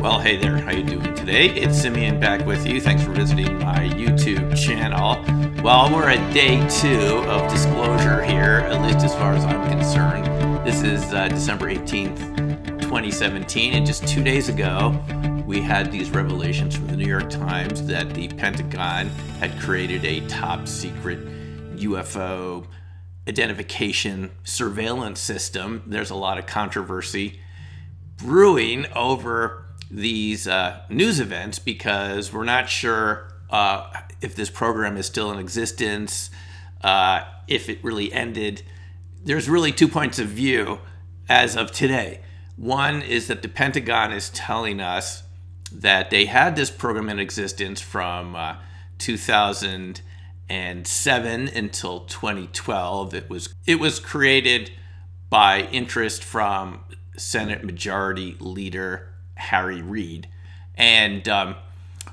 Well, hey there, how you doing today? It's Simeon back with you. Thanks for visiting my YouTube channel. Well, we're at day 2 of disclosure here, at least as far as I'm concerned. This is December 18th, 2017, and just 2 days ago, we had these revelations from the New York Times that the Pentagon had created a top secret UFO identification surveillance system. There's a lot of controversy brewing over these news events because we're not sure if this program is still in existence, if it really ended. There's really 2 points of view as of today. One is that the Pentagon is telling us that they had this program in existence from 2007 until 2012. It was created by interest from Senate Majority Leader Harry Reid, and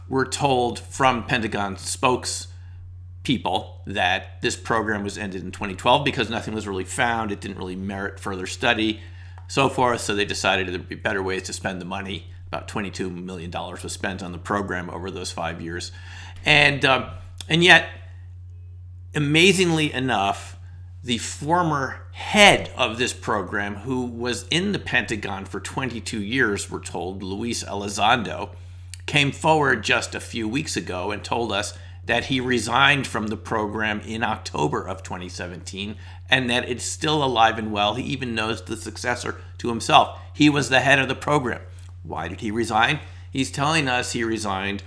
we're told from Pentagon spokespeople that this program was ended in 2012 because nothing was really found. It didn't really merit further study, so forth. So they decided there would be better ways to spend the money. About $22 million was spent on the program over those 5 years, and yet, amazingly enough, the former head of this program, who was in the Pentagon for 22 years, we're told, Luis Elizondo, came forward just a few weeks ago and told us that he resigned from the program in October of 2017 and that it's still alive and well. He even knows the successor to himself. He was the head of the program. Why did he resign? He's telling us he resigned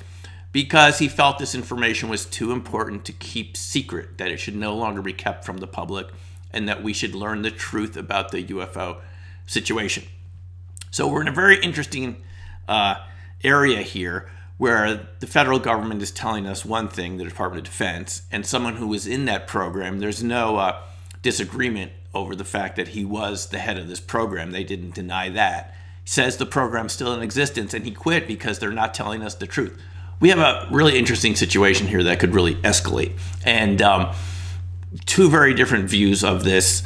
because he felt this information was too important to keep secret, that it should no longer be kept from the public, and that we should learn the truth about the UFO situation. So we're in a very interesting area here where the federal government is telling us one thing, the Department of Defense, and someone who was in that program, there's no disagreement over the fact that he was the head of this program. They didn't deny that. He says the program's still in existence, and he quit because they're not telling us the truth. We have a really interesting situation here that could really escalate. And two very different views of this.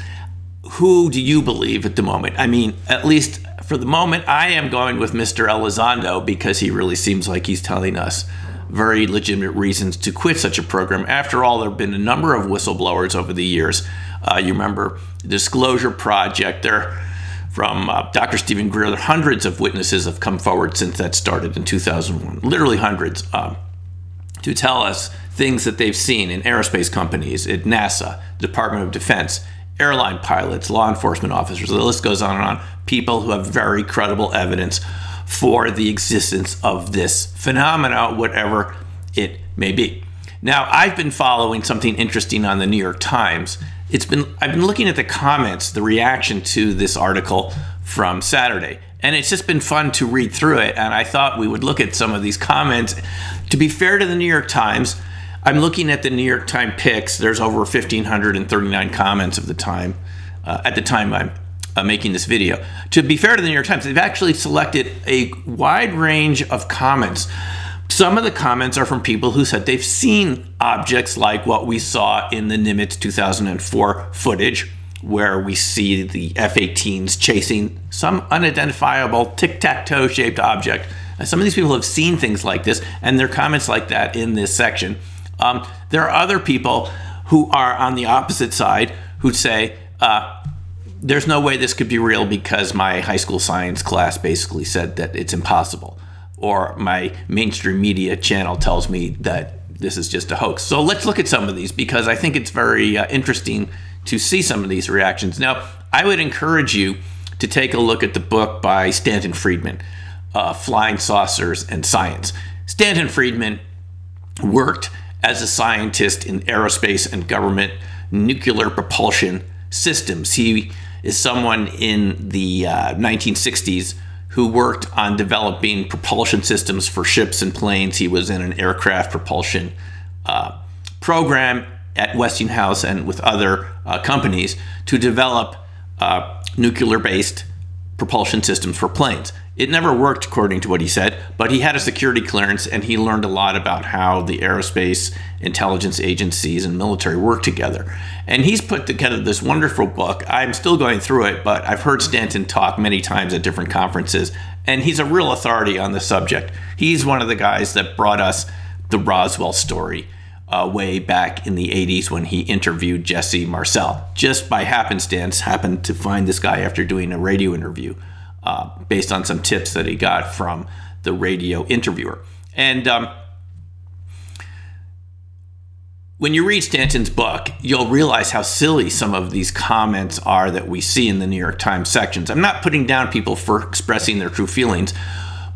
Who do you believe at the moment? I mean, at least for the moment, I am going with Mr. Elizondo because he really seems like he's telling us very legitimate reasons to quit such a program. After all, there have been a number of whistleblowers over the years. You remember the Disclosure Project there from Dr. Stephen Greer. Hundreds of witnesses have come forward since that started in 2001, literally hundreds, to tell us things that they've seen in aerospace companies, at NASA, Department of Defense, airline pilots, law enforcement officers. The list goes on and on. People who have very credible evidence for the existence of this phenomena, whatever it may be. Now, I've been following something interesting on the New York Times. I've been looking at the comments, the reaction to this article from Saturday, and it's just been fun to read through it, and I thought we would look at some of these comments. To be fair to the New York Times, I'm looking at the New York Times picks. There's over 1,539 comments of the time, at the time I'm making this video. To be fair to the New York Times, they've actually selected a wide range of comments. Some of the comments are from people who said they've seen objects like what we saw in the Nimitz 2004 footage, where we see the F-18s chasing some unidentifiable tic-tac-toe shaped object. Some of these people have seen things like this, and there are comments like that in this section. There are other people who are on the opposite side who say, there's no way this could be real because my high school science class basically said that it's impossible, or my mainstream media channel tells me that this is just a hoax. So let's look at some of these because I think it's very interesting to see some of these reactions. Now, I would encourage you to take a look at the book by Stanton Friedman, Flying Saucers and Science. Stanton Friedman worked as a scientist in aerospace and government nuclear propulsion systems. He is someone in the 1960s who worked on developing propulsion systems for ships and planes. He was in an aircraft propulsion program at Westinghouse and with other companies to develop nuclear-based propulsion systems for planes. It never worked, according to what he said, but he had a security clearance and he learned a lot about how the aerospace intelligence agencies and military work together. And he's put together this wonderful book. I'm still going through it, but I've heard Stanton talk many times at different conferences, And he's a real authority on the subject. He's one of the guys that brought us the Roswell story way back in the 80s when he interviewed Jesse Marcel. Just by happenstance, happened to find this guy after doing a radio interview based on some tips that he got from the radio interviewer. And when you read Stanton's book, you'll realize how silly some of these comments are that we see in the New York Times sections. I'm not putting down people for expressing their true feelings,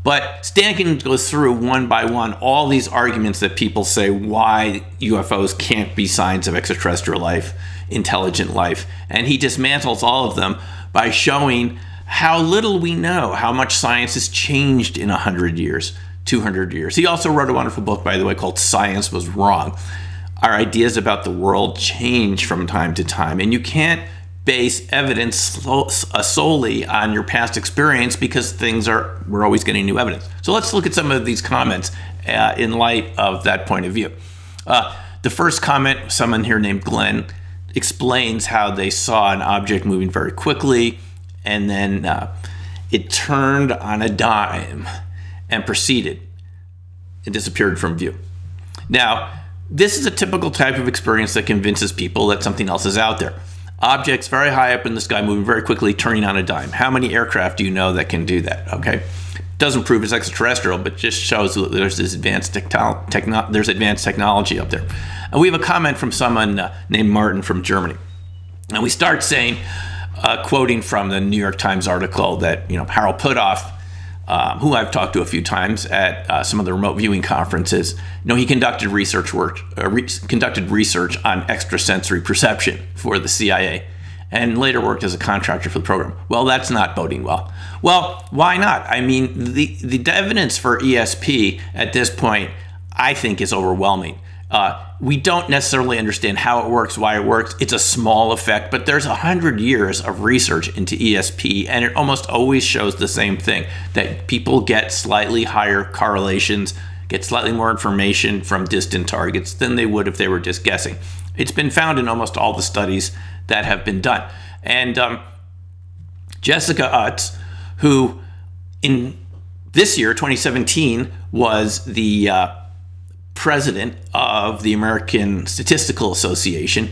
but Stanton goes through one by one all these arguments that people say why UFOs can't be signs of extraterrestrial life, intelligent life, and he dismantles all of them by showing how little we know, how much science has changed in 100 years, 200 years. He also wrote a wonderful book, by the way, called Science Was Wrong. Our ideas about the world change from time to time, and you can't base evidence solely on your past experience because we're always getting new evidence. So let's look at some of these comments in light of that point of view. The first comment, someone here named Glenn, explains how they saw an object moving very quickly, and then it turned on a dime and proceeded. It disappeared from view. Now, this is a typical type of experience that convinces people that something else is out there. Objects very high up in the sky moving very quickly, turning on a dime. How many aircraft do you know that can do that? Okay, doesn't prove it's extraterrestrial, but just shows that there's this advanced technology up there. And we have a comment from someone named Martin from Germany. And we start saying, quoting from the New York Times article that Harold Putoff, who I've talked to a few times at some of the remote viewing conferences, he conducted research on extrasensory perception for the CIA, and later worked as a contractor for the program. Well, that's not boding well. Well, why not? I mean, the evidence for ESP at this point, I think, is overwhelming. We don't necessarily understand how it works, why it works. It's a small effect, but there's 100 years of research into ESP, and it almost always shows the same thing, that people get slightly higher correlations, get slightly more information from distant targets than they would if they were just guessing. It's been found in almost all the studies that have been done. And Jessica Utz, who in this year, 2017, was the president of the American Statistical Association,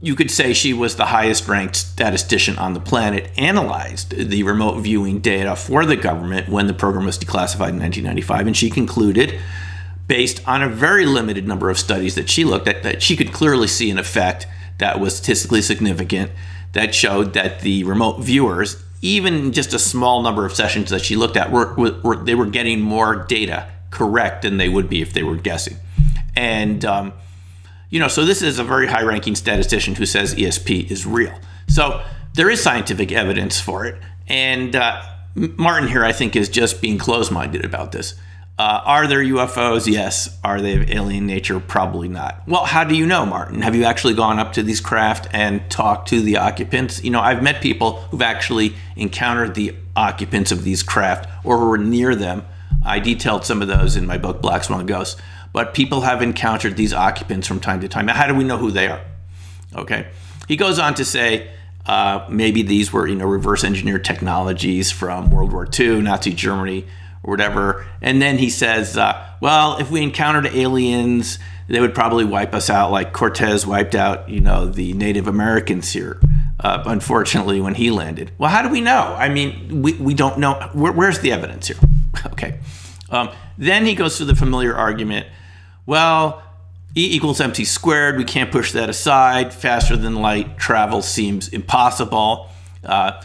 you could say she was the highest ranked statistician on the planet, analyzed the remote viewing data for the government when the program was declassified in 1995, and she concluded, based on a very limited number of studies that she looked at, that she could clearly see an effect that was statistically significant, that showed that the remote viewers, even just a small number of sessions that she looked at, they were getting more data correct than they would be if they were guessing. And so this is a very high-ranking statistician who says ESP is real. So there is scientific evidence for it. And Martin here, I think, is just being closed-minded about this. Are there UFOs? Yes. Are they of alien nature? Probably not. Well, how do you know, Martin? Have you actually gone up to these craft and talked to the occupants? I've met people who've actually encountered the occupants of these craft or who were near them. I detailed some of those in my book, Black Swan Ghosts. But people have encountered these occupants from time to time. Now, how do we know who they are? Okay. He goes on to say maybe these were, reverse engineered technologies from World War II, Nazi Germany, or whatever. And then he says, well, if we encountered aliens, they would probably wipe us out like Cortez wiped out, the Native Americans here, unfortunately, when he landed. Well, how do we know? I mean, we don't know. Where's the evidence here? Okay. Then he goes through the familiar argument. Well, E equals mc squared. We can't push that aside. Faster than light travel seems impossible. Well,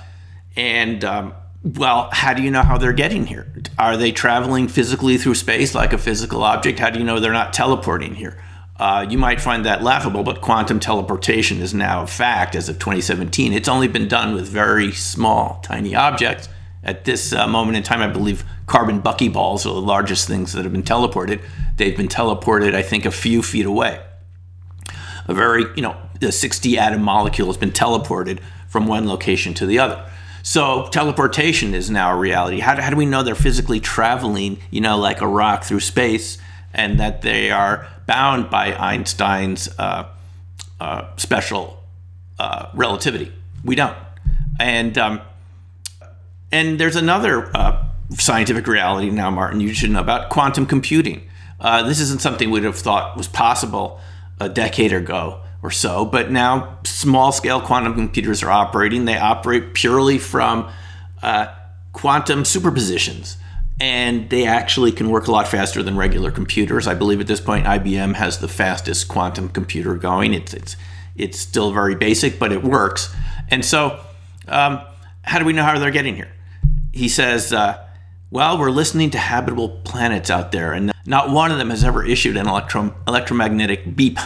how do you know how they're getting here? Are they traveling physically through space like a physical object? How do you know they're not teleporting here? You might find that laughable, but quantum teleportation is now a fact as of 2017. It's only been done with very small, tiny objects. At this moment in time, I believe carbon buckyballs are the largest things that have been teleported. They've been teleported, I think, a few feet away. The 60 atom molecule has been teleported from one location to the other. So teleportation is now a reality. How do we know they're physically traveling, like a rock through space, and that they are bound by Einstein's special relativity? We don't. And And there's another scientific reality now, Martin, you should know about: quantum computing. This isn't something we'd have thought was possible a decade ago or so, but now small-scale quantum computers are operating. They operate purely from quantum superpositions, and they actually can work a lot faster than regular computers. I believe at this point IBM has the fastest quantum computer going. It's still very basic, but it works. And so how do we know how they're getting here? He says, well, we're listening to habitable planets out there, and not one of them has ever issued an electromagnetic beep.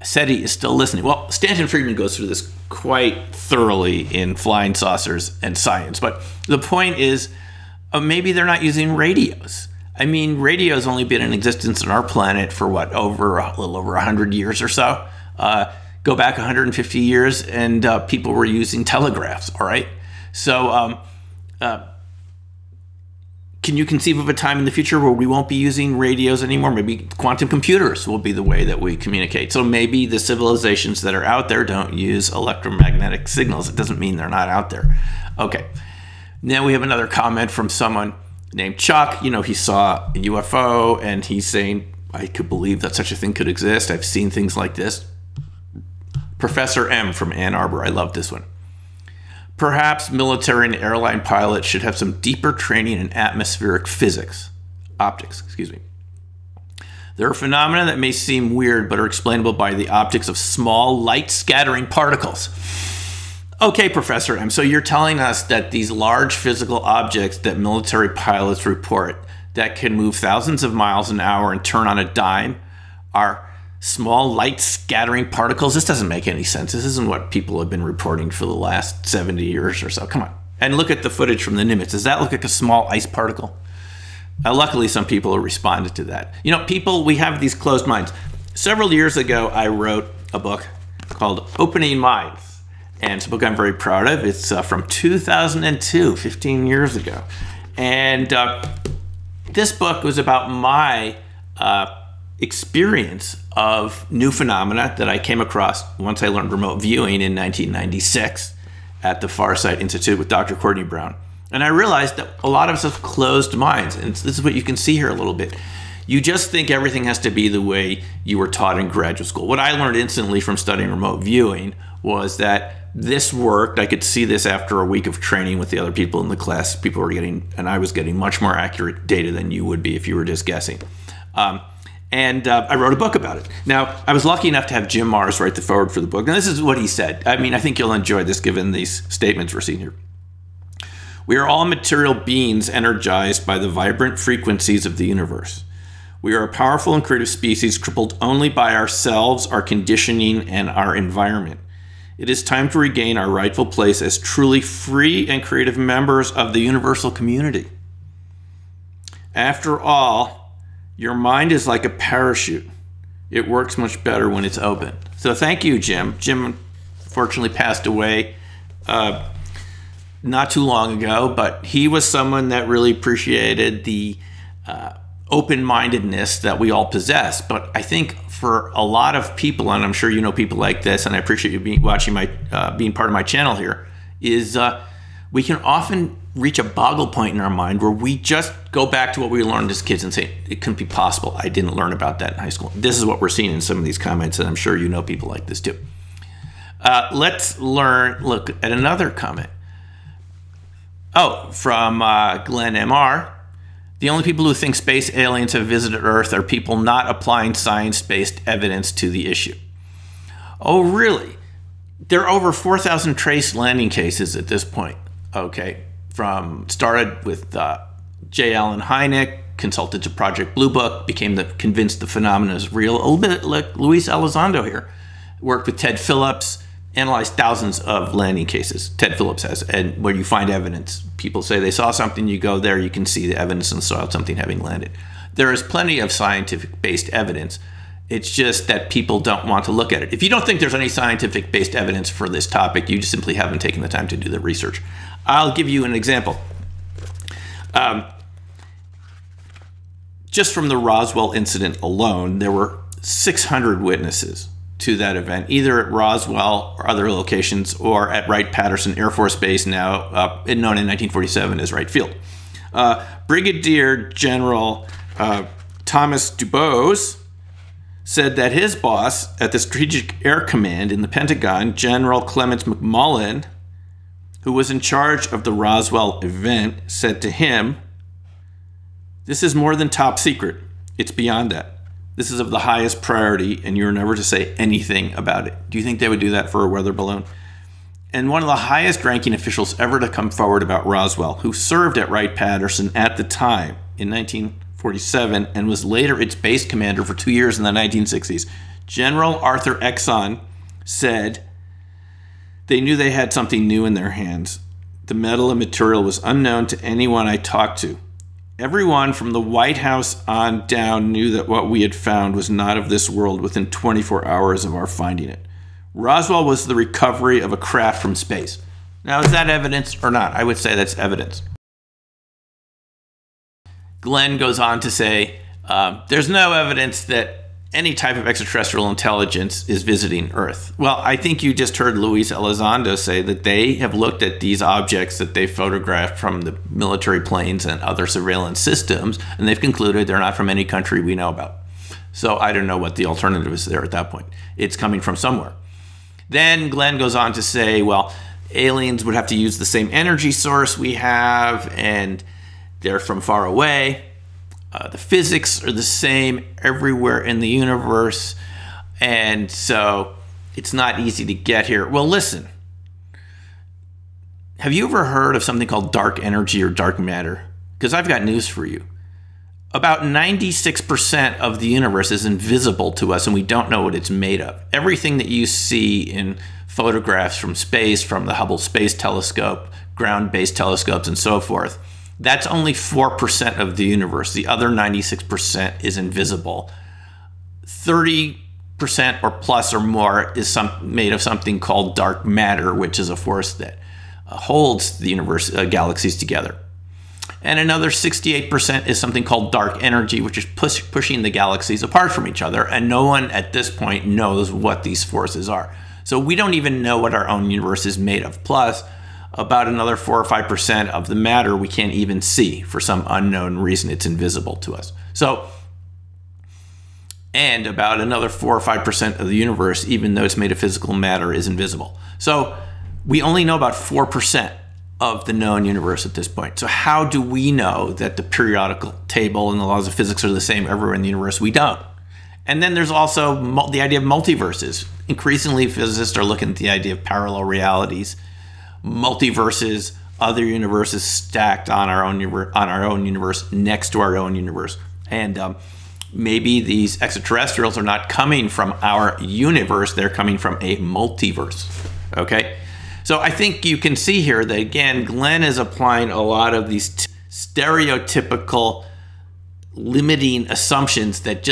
SETI is still listening. Well, Stanton Friedman goes through this quite thoroughly in Flying Saucers and Science, but the point is maybe they're not using radios. I mean, radio's only been in existence on our planet for what, a little over 100 years or so. Go back 150 years and people were using telegraphs, all right? So can you conceive of a time in the future where we won't be using radios anymore? Maybe quantum computers will be the way that we communicate. So maybe the civilizations that are out there don't use electromagnetic signals. It doesn't mean they're not out there. Okay. Now we have another comment from someone named Chuck. You know, he saw a UFO and he's saying, I could believe that such a thing could exist. I've seen things like this. Professor M from Ann Arbor. I love this one. Perhaps military and airline pilots should have some deeper training in atmospheric optics. There are phenomena that may seem weird but are explainable by the optics of small light scattering particles. Okay, Professor M, so you're telling us that these large physical objects that military pilots report that can move thousands of miles an hour and turn on a dime are small light scattering particles? This doesn't make any sense. This isn't what people have been reporting for the last 70 years or so. Come on. And look at the footage from the Nimitz. Does that look like a small ice particle? Luckily, some people have responded to that. You know, we have these closed minds. Several years ago, I wrote a book called Opening Minds. And it's a book I'm very proud of. It's from 2002, 15 years ago. And this book was about my experience of new phenomena that I came across once I learned remote viewing in 1996 at the Farsight Institute with Dr. Courtney Brown. And I realized that a lot of us have closed minds. And this is what you can see here a little bit. You just think everything has to be the way you were taught in graduate school. What I learned instantly from studying remote viewing was that this worked. I could see this after a week of training with the other people in the class. People were getting, and I was getting much more accurate data than you would be if you were just guessing. And I wrote a book about it. Now, I was lucky enough to have Jim Marrs write the foreword for the book. And this is what he said. I mean, I think you'll enjoy this given these statements we're seeing here. We are all material beings energized by the vibrant frequencies of the universe. We are a powerful and creative species crippled only by ourselves, our conditioning, and our environment. It is time to regain our rightful place as truly free and creative members of the universal community. After all, your mind is like a parachute. It works much better when it's open. So thank you, Jim. Jim fortunately passed away not too long ago, but he was someone that really appreciated the open-mindedness that we all possess. But I think for a lot of people, and I'm sure you know people like this, and I appreciate you being part of my channel here, is we can often reach a boggle point in our mind where we just go back to what we learned as kids and say, it couldn't be possible. I didn't learn about that in high school. This is what we're seeing in some of these comments, and I'm sure you know people like this too. Let's look at another comment. Oh, from Glenn MR. The only people who think space aliens have visited Earth are people not applying science-based evidence to the issue. Oh, really? There are over 4,000 trace landing cases at this point. Okay, started with J. Allen Hynek, consulted to Project Blue Book, became convinced the phenomenon is real. A little bit like Luis Elizondo here. Worked with Ted Phillips, analyzed thousands of landing cases. Ted Phillips has, and where you find evidence. People say they saw something, you go there, you can see the evidence in the soil of something having landed. There is plenty of scientific-based evidence. It's just that people don't want to look at it. If you don't think there's any scientific-based evidence for this topic, you just simply haven't taken the time to do the research. I'll give you an example. Just from the Roswell incident alone, there were 600 witnesses to that event, either at Roswell or other locations, or at Wright-Patterson Air Force Base, now known in 1947 as Wright Field. Brigadier General Thomas Dubose said that his boss at the Strategic Air Command in the Pentagon, General Clements McMullen, who was in charge of the Roswell event, said to him, "This is more than top secret. It's beyond that. This is of the highest priority, and you're never to say anything about it." Do you think they would do that for a weather balloon? And one of the highest ranking officials ever to come forward about Roswell, who served at Wright-Patterson at the time in 1947 and was later its base commander for 2 years in the 1960s, General Arthur Exon, said they knew they had something new in their hands. The metal and material was unknown to anyone I talked to. Everyone from the White House on down knew that what we had found was not of this world within 24 hours of our finding it. Roswell was the recovery of a craft from space. Now, is that evidence or not? I would say that's evidence. Glenn goes on to say, there's no evidence that any type of extraterrestrial intelligence is visiting Earth. Well, I think you just heard Luis Elizondo say that they have looked at these objects that they photographed from the military planes and other surveillance systems, and they've concluded they're not from any country we know about. So I don't know what the alternative is there at that point. It's coming from somewhere. Then Glenn goes on to say, well, aliens would have to use the same energy source we have, and they're from far away. The physics are the same everywhere in the universe, and so it's not easy to get here. Well, listen. Have you ever heard of something called dark energy or dark matter? Because I've got news for you. About 96% of the universe is invisible to us, and we don't know what it's made of. Everything that you see in photographs from space, from the Hubble Space Telescope, ground-based telescopes, and so forth, that's only 4% of the universe. The other 96% is invisible. 30% or plus or more is made of something called dark matter, which is a force that holds the universe, galaxies together. And another 68% is something called dark energy, which is pushing the galaxies apart from each other. And no one at this point knows what these forces are. So we don't even know what our own universe is made of. Plus, about another 4 or 5% of the matter we can't even see for some unknown reason. It's invisible to us. So, and about another 4 or 5% of the universe, even though it's made of physical matter, is invisible. So we only know about 4% of the known universe at this point. So how do we know that the periodical table and the laws of physics are the same everywhere in the universe? We don't. And then there's also the idea of multiverses. Increasingly, physicists are looking at the idea of parallel realities, multiverses, other universes stacked on our own universe, next to our own universe. And maybe these extraterrestrials are not coming from our universe, they're coming from a multiverse. Okay? So I think you can see here that, again, Glenn is applying a lot of these stereotypical limiting assumptions that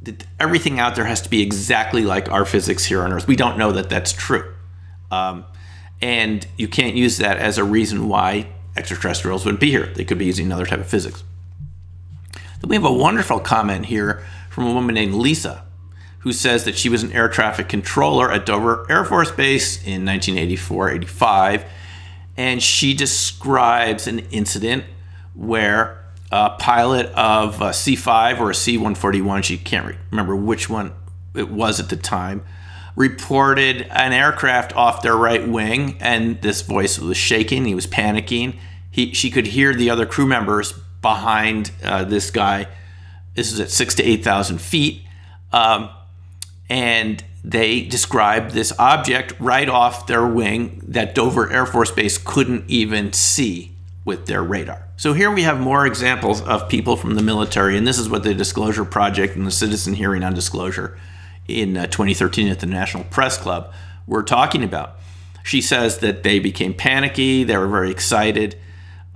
that everything out there has to be exactly like our physics here on Earth. We don't know that that's true. And you can't use that as a reason why extraterrestrials would be here. They could be using another type of physics. Then we have a wonderful comment here from a woman named Lisa, who says that she was an air traffic controller at Dover Air Force Base in 1984-85. And she describes an incident where a pilot of a C-5 or a C-141, she can't remember which one it was at the time, reported an aircraft off their right wing, and this voice was shaking. He was panicking. She could hear the other crew members behind this guy. This is at 6,000 to 8,000 feet. And they described this object right off their wing that Dover Air Force Base couldn't even see with their radar. So here we have more examples of people from the military, and this is what the Disclosure Project and the Citizen Hearing on Disclosure in 2013 at the National Press Club were talking about. She says that they became panicky, they were very excited,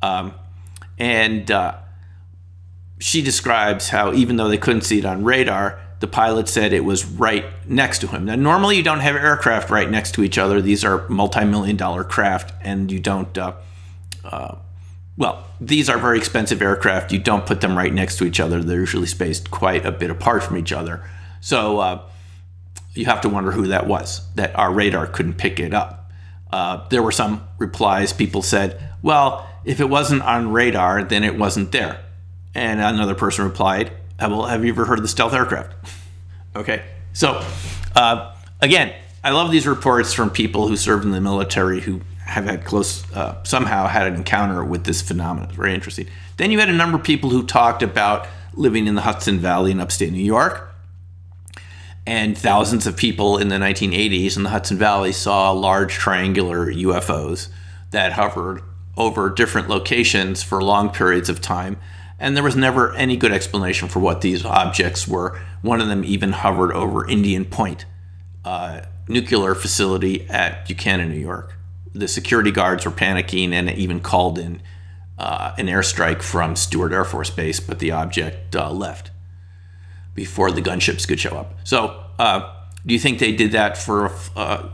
and she describes how even though they couldn't see it on radar, the pilot said it was right next to him. Now, normally you don't have aircraft right next to each other. These are multi-million-dollar craft, and you don't, well, these are very expensive aircraft. You don't put them right next to each other. They're usually spaced quite a bit apart from each other. So you have to wonder who that was, that our radar couldn't pick it up. There were some replies. People said, well, if it wasn't on radar, then it wasn't there. And another person replied, well, have you ever heard of the stealth aircraft? Okay, so again, I love these reports from people who served in the military who have had somehow had an encounter with this phenomenon. It's very interesting. Then you had a number of people who talked about living in the Hudson Valley in upstate New York. And thousands of people in the 1980s in the Hudson Valley saw large triangular UFOs that hovered over different locations for long periods of time. And there was never any good explanation for what these objects were. One of them even hovered over Indian Point, nuclear facility at Buchanan, New York. The security guards were panicking and even called in an airstrike from Stewart Air Force Base, but the object left before the gunships could show up. So do you think they did that for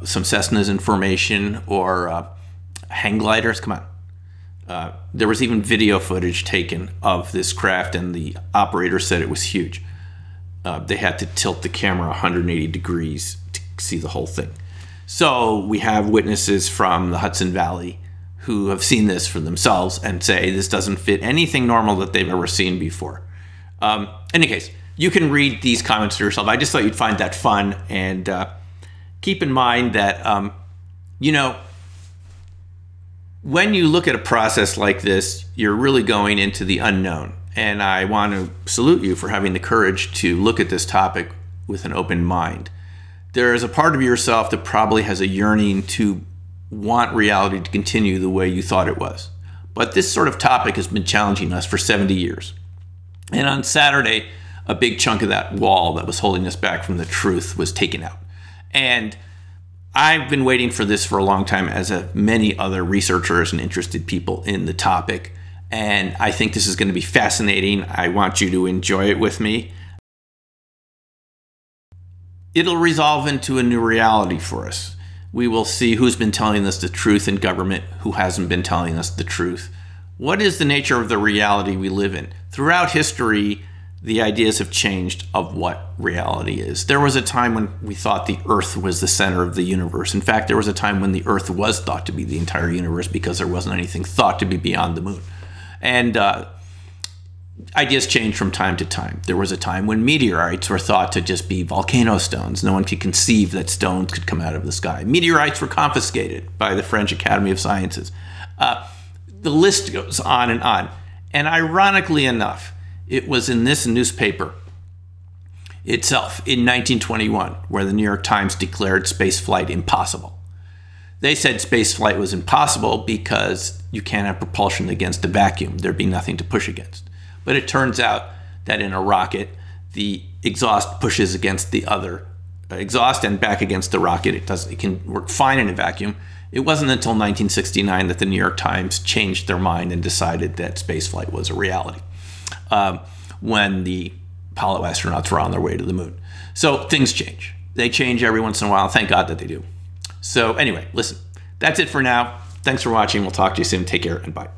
some Cessna's information or hang gliders? Come on. There was even video footage taken of this craft, and the operator said it was huge. They had to tilt the camera 180 degrees to see the whole thing. So we have witnesses from the Hudson Valley who have seen this for themselves and say this doesn't fit anything normal that they've ever seen before. In any case, you can read these comments for yourself. I just thought you'd find that fun, and keep in mind that, you know, when you look at a process like this, you're really going into the unknown. And I want to salute you for having the courage to look at this topic with an open mind. There is a part of yourself that probably has a yearning to want reality to continue the way you thought it was. But this sort of topic has been challenging us for 70 years. And on Saturday, a big chunk of that wall that was holding us back from the truth was taken out. And I've been waiting for this for a long time, as have many other researchers and interested people in the topic. And I think this is going to be fascinating. I want you to enjoy it with me. It'll resolve into a new reality for us. We will see who's been telling us the truth in government, who hasn't been telling us the truth. What is the nature of the reality we live in? Throughout history, the ideas have changed of what reality is. There was a time when we thought the Earth was the center of the universe. In fact, there was a time when the Earth was thought to be the entire universe because there wasn't anything thought to be beyond the moon. And ideas change from time to time. There was a time when meteorites were thought to just be volcano stones. No one could conceive that stones could come out of the sky. Meteorites were confiscated by the French Academy of Sciences. The list goes on. And ironically enough, it was in this newspaper itself in 1921 where the New York Times declared spaceflight impossible. They said spaceflight was impossible because you can't have propulsion against a vacuum. There'd be nothing to push against. But it turns out that in a rocket, the exhaust pushes against the other exhaust and back against the rocket. It can work fine in a vacuum. It wasn't until 1969 that the New York Times changed their mind and decided that spaceflight was a reality, when the Apollo astronauts were on their way to the moon. So things change. They change every once in a while. Thank God that they do. So anyway, listen, that's it for now. Thanks for watching. We'll talk to you soon. Take care and bye.